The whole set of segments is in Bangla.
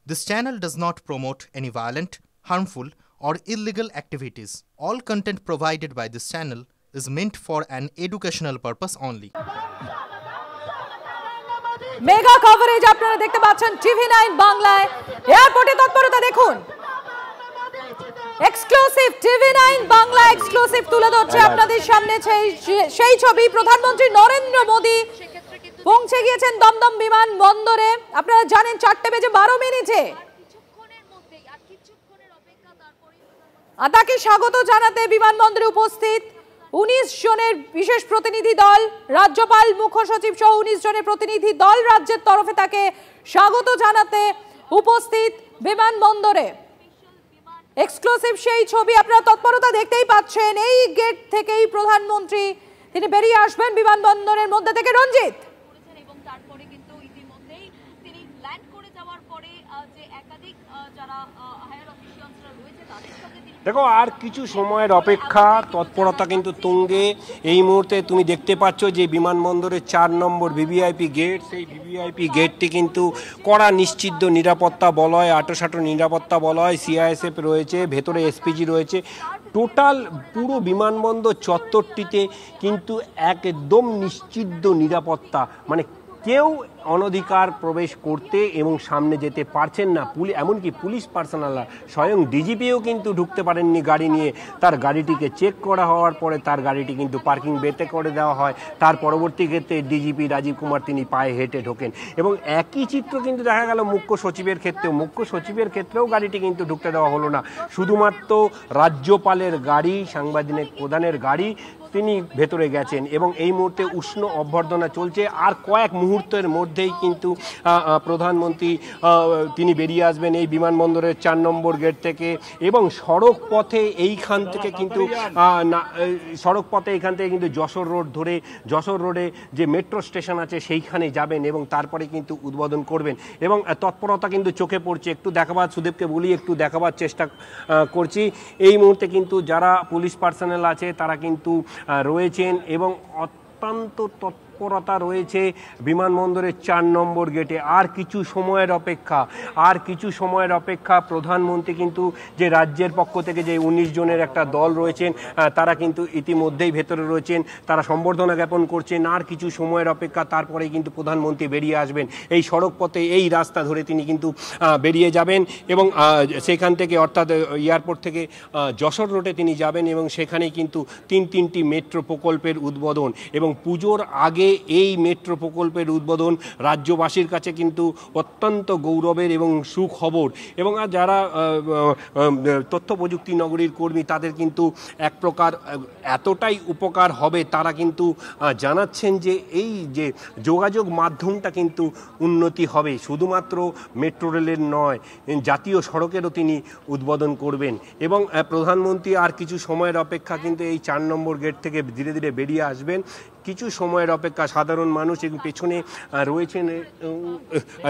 This channel does not promote any violent, harmful, or illegal activities. All content provided by this channel is meant for an educational purpose only. Mega coverage আপনারা দেখতে পাচ্ছেন টিভি9 বাংলায়। এয়ারপোর্টে তৎপরতা দেখুন। এক্সক্লুসিভ টিভি9 বাংলা এক্সক্লুসিভ তুলে ধরছে আপনাদের সামনে সেই ছবি। প্রধানমন্ত্রী নরেন্দ্র মোদী পৌঁছে গিয়েছেন দমদম বিমানবন্দরে। আপনারা জানেন 4:12 তাকে স্বাগত জানাতে বিমানবন্দরে উপস্থিত 19 জনের বিশেষ প্রতিনিধি দল, রাজ্যপাল, মুখ্য সচিব সহ 19 জনের প্রতিনিধি দল রাজ্যের তরফে তাকে স্বাগত জানাতে উপস্থিত বিমানবন্দরে। এক্সক্লুসিভ সেই ছবি আপনারা তৎপরতা দেখতেই পাচ্ছেন। এই গেট থেকেই প্রধানমন্ত্রী তিনি বেরিয়ে আসবেন বিমানবন্দরের মধ্যে থেকে। রঞ্জিত, এবং তারপরে কিন্তু ইতিমধ্যেই তিনি ল্যান্ড করে যাওয়ার পরে যে একাধিক যারা হায়ার অফিশিয়ালসরা রয়েছে তাদের সঙ্গে দেখো আর কিছু সময়ের অপেক্ষা, তৎপরতা কিন্তু তুঙ্গে। এই মুহূর্তে তুমি দেখতে পাচ্ছ যে বিমানবন্দরের 4 নম্বর ভিভিআইপি গেট, সেই ভিভিআইপি গেটটি কিন্তু কড়া নিশ্চিত নিরাপত্তা বলয়, আটোসাটো নিরাপত্তা বলয়, সিআইএসএফ রয়েছে, ভেতরে এসপিজি রয়েছে। টোটাল পুরো বিমানবন্দর চত্বরটিতে কিন্তু একদম নিশ্চিত নিরাপত্তা, মানে কেউ অনধিকার প্রবেশ করতে এবং সামনে যেতে পারছেন না। এমনকি পুলিশ পার্সোনাল, স্বয়ং ডিজিপিও কিন্তু ঢুকতে পারেননি গাড়ি নিয়ে। তার গাড়িটিকে চেক করা হওয়ার পরে তার গাড়িটি কিন্তু পার্কিং বেতে করে দেওয়া হয়। তার পরবর্তী ক্ষেত্রে ডিজিপি রাজীব কুমার তিনি পায়ে হেঁটে ঢোকেন। এবং একই চিত্র কিন্তু দেখা গেল মুখ্য সচিবের ক্ষেত্রেও। মুখ্য সচিবের ক্ষেত্রেও গাড়িটি কিন্তু ঢুকতে দেওয়া হলো না। শুধুমাত্র রাজ্যপালের গাড়ি, সাংবিধানিক প্রধানের গাড়ি, তিনি ভেতরে গেছেন। এবং এই মুহূর্তে উষ্ণ অভ্যর্থনা চলছে। আর কয়েক মুহূর্তের মধ্যেই কিন্তু প্রধানমন্ত্রী তিনি বেরিয়ে আসবেন এই বিমানবন্দরের 4 নম্বর গেট থেকে। এবং সড়ক পথে এইখান থেকে কিন্তু যশোর রোড ধরে, যশোর রোডে যে মেট্রো স্টেশন আছে সেইখানে যাবেন এবং তারপরে কিন্তু উদ্বোধন করবেন। এবং তৎপরতা কিন্তু চোখে পড়ছে। একটু দেখাবার, সুদেবকে বলি, একটু দেখাবার চেষ্টা করছি। এই মুহূর্তে কিন্তু যারা পুলিশ পার্সোনাল আছে তারা কিন্তু রয়েছেন এবং অত্যন্ত তৎপরতা রয়েছে বিমানবন্দরের 4 নম্বর গেটে। আর কিছু সময়ের অপেক্ষা, প্রধানমন্ত্রী কিন্তু যে রাজ্যের পক্ষ থেকে যে 19 জনের একটা দল রয়েছেন তারা কিন্তু ইতিমধ্যেই ভেতরে রয়েছেন, তারা সম্বর্ধনা জ্ঞাপন করছেন। আর কিছু সময়ের অপেক্ষা, তারপরে কিন্তু প্রধানমন্ত্রী বেরিয়ে আসবেন। এই সড়ক পথে, এই রাস্তা ধরে তিনি কিন্তু বেরিয়ে যাবেন এবং সেখান থেকে, অর্থাৎ এয়ারপোর্ট থেকে যশোর রোডে তিনি যাবেন এবং সেখানেই কিন্তু 3টি মেট্রো প্রকল্পের উদ্বোধন। এবং পুজোর আগে এই মেট্রো প্রকল্পের উদ্বোধন রাজ্যবাসীর কাছে কিন্তু অত্যন্ত গৌরবের এবং সুখবর। এবং যারা তথ্য প্রযুক্তি নগরীর কর্মী তাদের কিন্তু এক প্রকার এতটাই উপকার হবে, তারা কিন্তু জানাচ্ছেন যে এই যে যোগাযোগ মাধ্যমটা কিন্তু উন্নতি হবে। শুধুমাত্র মেট্রো রেলের নয়, জাতীয় সড়কেরও তিনি উদ্বোধন করবেন। এবং প্রধানমন্ত্রী আর কিছু সময়ের অপেক্ষা কিন্তু এই 4 নম্বর গেট থেকে ধীরে ধীরে বেরিয়ে আসবেন। কিছু সময়ের অপেক্ষা, সাধারণ মানুষ এবং পেছনে রয়েছেন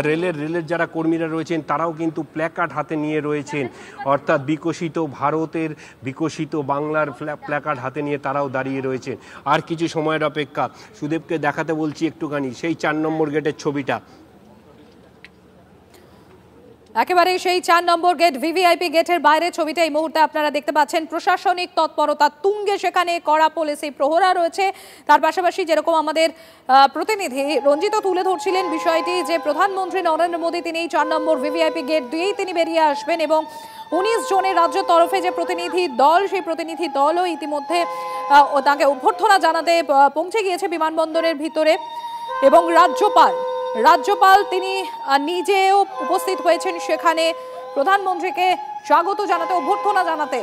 রেলের যারা কর্মীরা রয়েছেন তারাও কিন্তু প্ল্যাকার্ড হাতে নিয়ে রয়েছেন, অর্থাৎ বিকশিত ভারতের, বিকশিত বাংলার প্ল্যাকার্ড হাতে নিয়ে তারাও দাঁড়িয়ে রয়েছেন। আর কিছু সময়ের অপেক্ষা, সুদেবকে দেখাতে বলছি একটুখানি সেই 4 নম্বর গেটের ছবিটা। একেবারে সেই 4 নম্বর গেট, ভিভিআইপি গেটের বাইরে ছবিটা এই মুহূর্তে আপনারা দেখতে পাচ্ছেন। প্রশাসনিক তৎপরতা তুঙ্গে, সেখানে কড়া পুলিশি প্রহরা রয়েছে। তার পাশাপাশি যেরকম আমাদের প্রতিনিধি রঞ্জিত তুলে ধরছিলেন বিষয়টি, যে প্রধানমন্ত্রী নরেন্দ্র মোদী তিনি এই 4 নম্বর ভিভিআইপি গেট দিয়েই তিনি বেরিয়ে আসবেন এবং 19 জনের রাজ্য তরফে যে প্রতিনিধি দল, সেই প্রতিনিধি দলও ইতিমধ্যে তাকে অভ্যর্থনা জানাতে পৌঁছে গিয়েছে বিমানবন্দরের ভিতরে। এবং রাজ্যপাল তিনি নিজেও উপস্থিত হয়েছেন সেখানে প্রধানমন্ত্রীকে স্বাগত জানাতে, অভ্যর্থনা জানাতে।